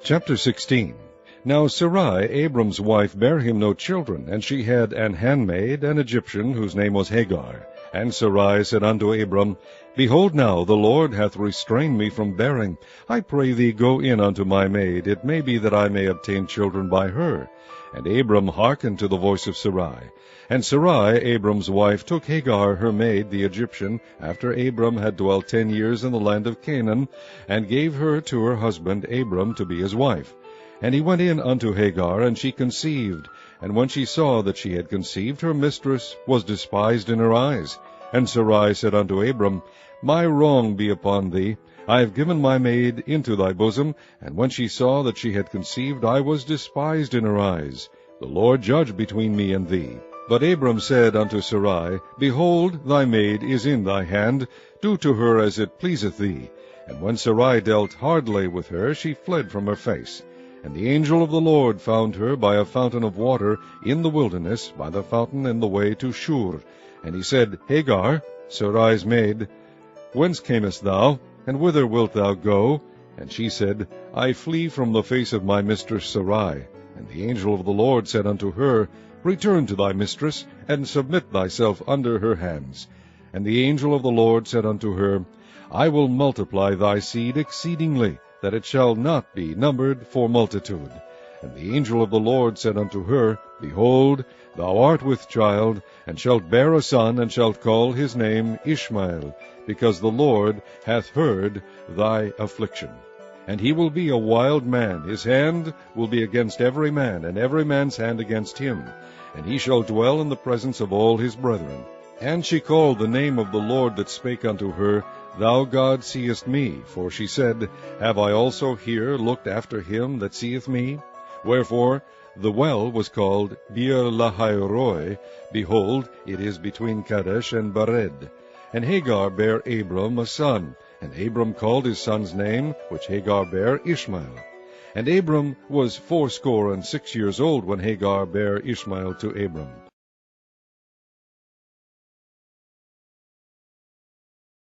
Chapter 16. Now Sarai, Abram's wife, bare him no children, and she had an handmaid, an Egyptian, whose name was Hagar. And Sarai said unto Abram, Behold now, the Lord hath restrained me from bearing. I pray thee, go in unto my maid. It may be that I may obtain children by her. And Abram hearkened to the voice of Sarai. And Sarai, Abram's wife, took Hagar her maid, the Egyptian, after Abram had dwelt 10 years in the land of Canaan, and gave her to her husband Abram to be his wife. And he went in unto Hagar, and she conceived. And when she saw that she had conceived, her mistress was despised in her eyes. And Sarai said unto Abram, My wrong be upon thee. I have given my maid into thy bosom. And when she saw that she had conceived, I was despised in her eyes. The Lord judge between me and thee. But Abram said unto Sarai, Behold, thy maid is in thy hand. Do to her as it pleaseth thee. And when Sarai dealt hardly with her, she fled from her face. And the angel of the Lord found her by a fountain of water in the wilderness, by the fountain in the way to Shur. And he said, Hagar, Sarai's maid, whence camest thou, and whither wilt thou go? And she said, I flee from the face of my mistress Sarai. And the angel of the Lord said unto her, Return to thy mistress, and submit thyself under her hands. And the angel of the Lord said unto her, I will multiply thy seed exceedingly, that it shall not be numbered for multitude. And the angel of the Lord said unto her, Behold, thou art with child, and shalt bear a son, and shalt call his name Ishmael, because the Lord hath heard thy affliction. And he will be a wild man, his hand will be against every man, and every man's hand against him. And he shall dwell in the presence of all his brethren. And she called the name of the Lord that spake unto her, Thou God seest me. For she said, Have I also here looked after him that seeth me? Wherefore the well was called Beer Lahairoi. Behold, it is between Kadesh and Bered. And Hagar bare Abram a son. And Abram called his son's name, which Hagar bare, Ishmael. And Abram was 86 years old when Hagar bare Ishmael to Abram.